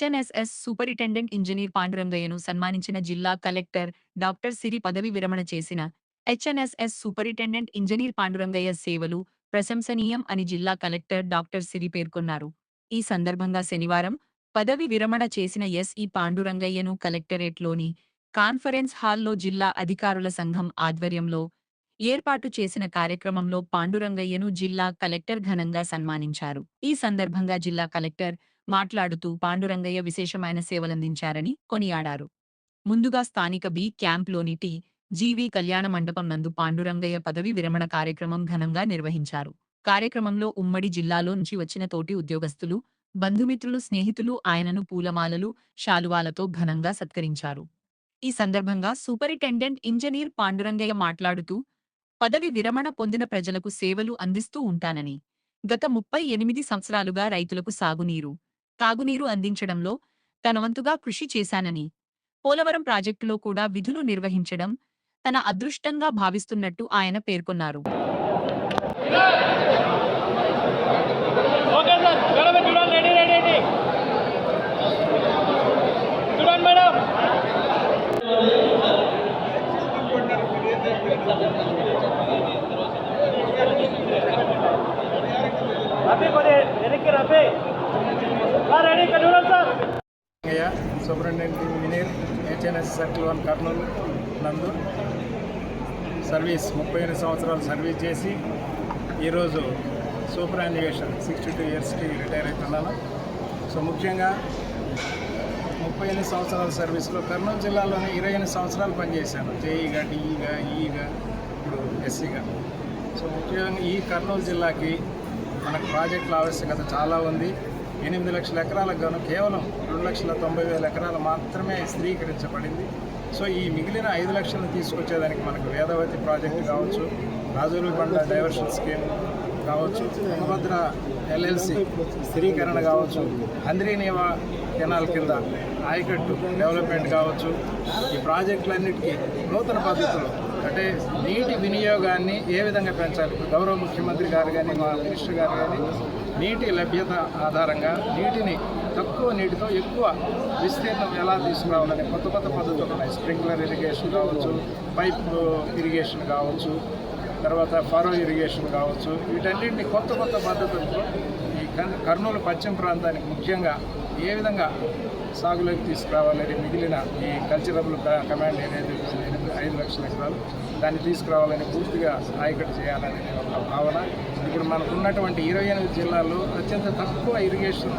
HNSS superintendent engineer పాండురంగయ్యను సన్మానించిన జిల్లా collector doctor సిరి పదవి విరమణ చేసిన హెచ్ఎన్ఎస్ఎస్ సూపరింటెండెంట్ ఇంజనీర్ పాండురంగయ్య సేవలు ప్రశంసనీయం అని జిల్లా కలెక్టర్ డాక్టర్ సిరి పేర్కొన్నారు. ఈ సందర్భంగా శనివారం పదవి విరమణ చేసిన ఎస్ఈ పాండురంగయ్యను కలెక్టరేట్లోని కాన్ఫరెన్స్ హాల్లో జిల్లా అధికారుల సంఘం ఆధ్వర్యంలో ఏర్పాటు చేసిన కార్యక్రమంలో పాండురంగయ్యను జిల్లా కలెక్టర్ ఘనంగా సన్మానించారు. ఈ సందర్భంగా జిల్లా కలెక్టర్ మాట్లాడుతూ పాండురంగయ్య విశేషమైన సేవలందించారని కొనియాడారు. ముందుగా స్థానిక బి క్యాంప్లోని జీవి కళ్యాణ మండపం నందు పాండురంగయ్య పదవి విరమణ కార్యక్రమం ఘనంగా నిర్వహించారు. కార్యక్రమంలో ఉమ్మడి జిల్లాలో నుంచి వచ్చిన తోటి ఉద్యోగస్తులు, బంధుమిత్రులు, స్నేహితులు ఆయనను పూలమాలలు, శాలువాలతో ఘనంగా సత్కరించారు. ఈ సందర్భంగా సూపరింటెండెంట్ ఇంజనీర్ పాండురంగయ్య మాట్లాడుతూ పదవి విరమణ పొందిన ప్రజలకు సేవలు అందిస్తూ ఉంటానని, గత 38 సంవత్సరాలుగా రైతులకు సాగునీరు, తాగునీరు అందించడంలో తన వంతుగా కృషి చేశానని, పోలవరం ప్రాజెక్టులో కూడా విధులు నిర్వహించడం తన అదృష్టంగా భావిస్తున్నట్టు ఆయన పేర్కొన్నారు. Superintendent engineer HNIs circle 1 Kurnool నందు సర్వీస్ 38 సంవత్సరాలు సర్వీస్ చేసి ఈరోజు సూపర్ యాన్యుయేషన్ 62 ఇయర్స్కి రిటైర్ అవుతున్నాను. సో ముఖ్యంగా 38 సంవత్సరాల సర్వీస్లో కర్నూలు జిల్లాలోనే 28 సంవత్సరాలు పనిచేశాను. జేఈగా, డిఈగా, ఈఈగా, ఇప్పుడు ఎస్సీగా. సో ముఖ్యంగా ఈ కర్నూలు జిల్లాకి మనకు ప్రాజెక్టుల ఆవశ్యకత చాలా ఉంది. 8 లక్షల ఎకరాలకు గాను కేవలం 2,90,000 ఎకరాలు మాత్రమే స్థిరీకరించబడింది. సో ఈ మిగిలిన 5 లక్షలను తీసుకొచ్చేదానికి మనకు వేదవతి ప్రాజెక్టు కావచ్చు, రాజుల బండ డైవర్షన్ స్కీమ్ కావచ్చు, తుంగభద్ర ఎల్ఎల్సి స్థిరీకరణ కావచ్చు, హంద్రీనేవా కెనాల్ కింద ఆయకట్టు డెవలప్మెంట్ కావచ్చు, ఈ ప్రాజెక్టులన్నిటికీ నూతన పద్ధతులు అంటే నీటి వినియోగాన్ని ఏ విధంగా పెంచాలి. గౌరవ ముఖ్యమంత్రి గారు కానీ మా మినిస్టర్ గారు కానీ నీటి లభ్యత ఆధారంగా నీటిని తక్కువ నీటితో ఎక్కువ విస్తీర్ణం ఎలా తీసుకురావాలని కొత్త పద్ధతులు ఉన్నాయి. స్ప్రింక్లర్ ఇరిగేషన్ కావచ్చు, పైప్ ఇరిగేషన్ కావచ్చు, తర్వాత ఫారో ఇరిగేషన్ కావచ్చు, వీటన్నింటినీ కొత్త పద్ధతులతో ఈ కర్నూలు పశ్చిమ ప్రాంతానికి ముఖ్యంగా ఏ విధంగా సాగులోకి తీసుకురావాలని మిగిలిన ఈ కల్చరబుల్ కమాండ్ ఏదైతే 5 లక్షల ఎకరాలు దాన్ని తీసుకురావాలని పూర్తిగా ఆయకట్టు చేయాలని ఒక భావన. ఇప్పుడు మనకు ఉన్నటువంటి 28 జిల్లాల్లో అత్యంత తక్కువ ఇరిగేషన్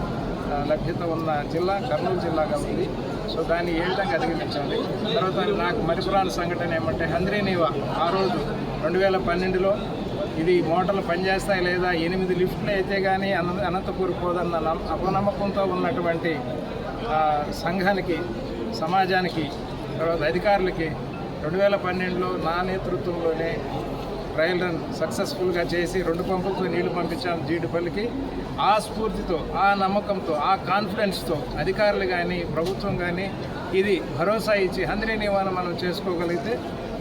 లభ్యత ఉన్న జిల్లా కర్నూలు జిల్లాగా ఉంది. సో దాన్ని ఏ విధంగా అధిగమించాలి. తర్వాత నాకు మరిపురాని సంఘటన ఏమంటే హంద్రీనేవా ఆ రోజు 2012లో ఇది మోటార్లు పనిచేస్తాయి లేదా 8 లిఫ్ట్లు అయితే కానీ అనంతపూర్ పోదన్న అపనమ్మకంతో ఉన్నటువంటి సంఘానికి, సమాజానికి, తర్వాత అధికారులకి 2012లో నా నేతృత్వంలోనే ట్రయల్ రన్ సక్సెస్ఫుల్గా చేసి 2 పంపులతో నీళ్లు పంపించాము జీడిపల్లికి. ఆ స్ఫూర్తితో, ఆ నమ్మకంతో, ఆ కాన్ఫిడెన్స్తో అధికారులు కానీ ప్రభుత్వం కానీ ఇది భరోసా ఇచ్చి హంద్రీనేవాను మనం చేసుకోగలిగితే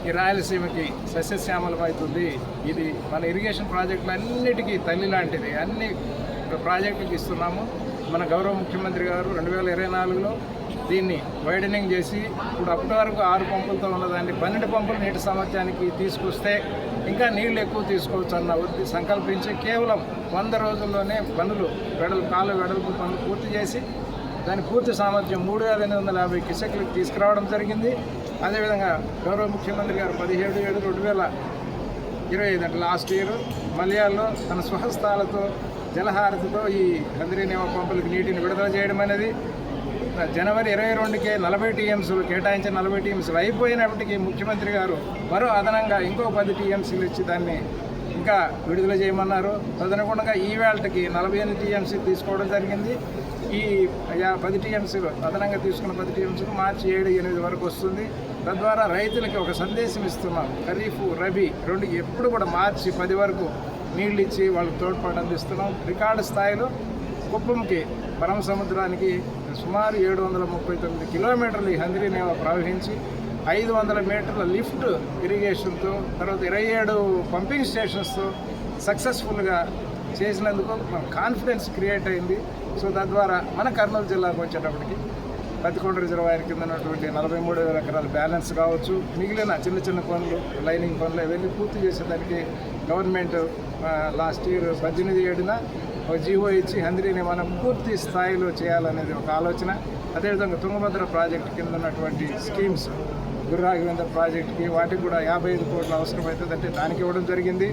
ఈ రాయలసీమకి సస్యశ్యామలమవుతుంది. ఇది మన ఇరిగేషన్ ప్రాజెక్టులన్నిటికీ తల్లి లాంటిది. అన్ని ప్రాజెక్టులకు ఇస్తున్నాము. మన గౌరవ ముఖ్యమంత్రి గారు 2024లో దీన్ని వైడనింగ్ చేసి ఇప్పుడు అప్పటి వరకు 6 పంపులతో ఉన్నదాన్ని 12 పంపుల నీటి సామర్థ్యానికి తీసుకొస్తే ఇంకా నీళ్లు ఎక్కువ తీసుకోవచ్చు అన్న సంకల్పించి కేవలం 100 రోజుల్లోనే పనులు కాలు వెడల్పు పనులు పూర్తి చేసి దాని పూర్తి సామర్థ్యం 3,850 క్యూసెక్లకు తీసుకురావడం జరిగింది. అదేవిధంగా గౌరవ ముఖ్యమంత్రి గారు 17/7/2025 అంటే లాస్ట్ ఇయర్ మలయాళంలో తన స్వహస్తాలతో జలహారతితో ఈ హంద్రీనేవా పంపులకు నీటిని విడుదల చేయడం అనేది జనవరి 22కే 40 టీఎంసీలు కేటాయించిన 40 టీఎంసీలు అయిపోయినప్పటికీ ముఖ్యమంత్రి గారు మరో అదనంగా ఇంకో 10 టీఎంసీలు ఇచ్చి దాన్ని ఇంకా విడుదల చేయమన్నారు. తదనుగుణంగా ఈ వేళకి 48 టీఎంసీ తీసుకోవడం జరిగింది. ఈ 10 టీఎంసీలు అదనంగా తీసుకున్న 10 టీఎంసీలు మార్చి 7-8 వరకు వస్తుంది. తద్వారా రైతులకి ఒక సందేశం ఇస్తున్నాం. ఖరీఫ్, రబీ రెండు ఎప్పుడు కూడా మార్చి 10 వరకు నీళ్ళు ఇచ్చి వాళ్ళకి తోడ్పాటు అందిస్తున్నాం. రికార్డు స్థాయిలో కుప్పంకి పరమ సముద్రానికి సుమారు 739 కిలోమీటర్లు ఈ హంద్రీనేవా ప్రవహించి 500 మీటర్ల లిఫ్ట్ ఇరిగేషన్తో తర్వాత 27 పంపింగ్ స్టేషన్స్తో సక్సెస్ఫుల్గా చేసినందుకు మన కాన్ఫిడెన్స్ క్రియేట్ అయింది. సో తద్వారా మన కర్నూలు జిల్లాకు వచ్చేటప్పటికి పత్తికొండ రిజర్వాయర్ కింద ఉన్నటువంటి 43,000 ఎకరాల బ్యాలెన్స్ కావచ్చు, మిగిలిన చిన్న చిన్న పనులు, లైనింగ్ పనులు ఇవన్నీ పూర్తి చేసేదానికి గవర్నమెంట్ లాస్ట్ ఇయర్ 18/7 ఒక జీవో ఇచ్చి హంద్రీని మనం పూర్తి స్థాయిలో చేయాలనేది ఒక ఆలోచన. అదేవిధంగా తుంగభద్ర ప్రాజెక్టు కింద ఉన్నటువంటి స్కీమ్స్, గుర్రాఘవేంద్ర ప్రాజెక్టుకి వాటికి కూడా 55 కోట్లు అవసరమవుతుంది, అంటే దానికి ఇవ్వడం జరిగింది.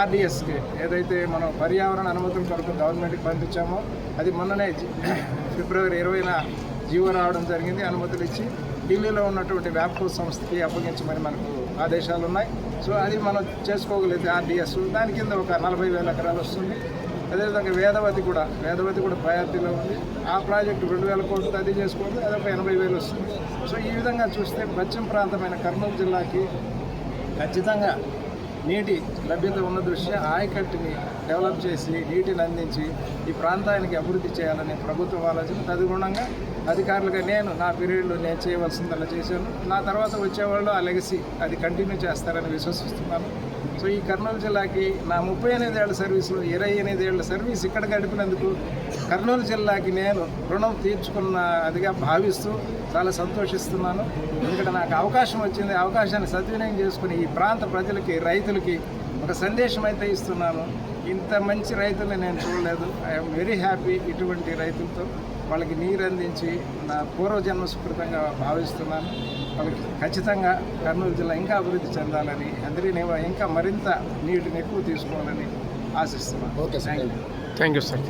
ఆర్డిఎస్కి ఏదైతే మనం పర్యావరణ అనుమతుల కొరకు గవర్నమెంట్కి పంపించామో అది మొన్ననే ఫిబ్రవరి 20న జీవో రావడం జరిగింది, అనుమతులు ఇచ్చి ఢిల్లీలో ఉన్నటువంటి వ్యాప్కో సంస్థకి అప్పగించమని మనకు ఆదేశాలు ఉన్నాయి. సో అది మనం చేసుకోగలిగితే ఆర్డిఎస్ దాని కింద ఒక 40,000 ఎకరాలు వస్తుంది. అదేవిధంగా వేదవతి కూడా ప్రయారిటీలో ఉంది. ఆ ప్రాజెక్టు 2,000 కోట్లు అది చేసుకోవాలి, అదొక 80,000 వస్తుంది. సో ఈ విధంగా చూస్తే పశ్చిమ ప్రాంతమైన కర్నూలు జిల్లాకి ఖచ్చితంగా నీటి లభ్యత ఉన్న దృష్ట్యా ఆయకట్టుని డెవలప్ చేసి నీటిని అందించి ఈ ప్రాంతానికి అభివృద్ధి చేయాలని ప్రభుత్వం ఆలోచన. తదనుగుణంగా అధికారులుగా నా పీరియడ్లో నేను చేయవలసిందల్లా చేశాను. నా తర్వాత వచ్చేవాళ్ళు ఆ లెగసీ అది కంటిన్యూ చేస్తారని విశ్వసిస్తున్నాను. సో ఈ కర్నూలు జిల్లాకి నా 38 ఏళ్ల సర్వీసులో 28 ఏళ్ల సర్వీస్ ఇక్కడ గడిపినందుకు కర్నూలు జిల్లాకి నేను రుణం తీర్చుకున్న అదిగా భావిస్తూ చాలా సంతోషిస్తున్నాను. ఎందుకంటే నాకు అవకాశం వచ్చింది, అవకాశాన్ని సద్వినియోగం చేసుకుని ఈ ప్రాంత ప్రజలకి, రైతులకి ఒక సందేశం అయితే ఇస్తున్నాను. ఇంత మంచి రైతుల్ని నేను చూడలేదు. ఐఎమ్ వెరీ హ్యాపీ ఇటువంటి రైతులతో వాళ్ళకి నీరు అందించి నా పూర్వజన్మ సుకృతంగా భావిస్తున్నాను. వాళ్ళకి ఖచ్చితంగా కర్నూలు జిల్లా ఇంకా అభివృద్ధి చెందాలని, అందరినీ ఇంకా మరింత నీటిని ఎక్కువ తీసుకోవాలని ఆశిస్తున్నాను. Okay sir, thank you sir.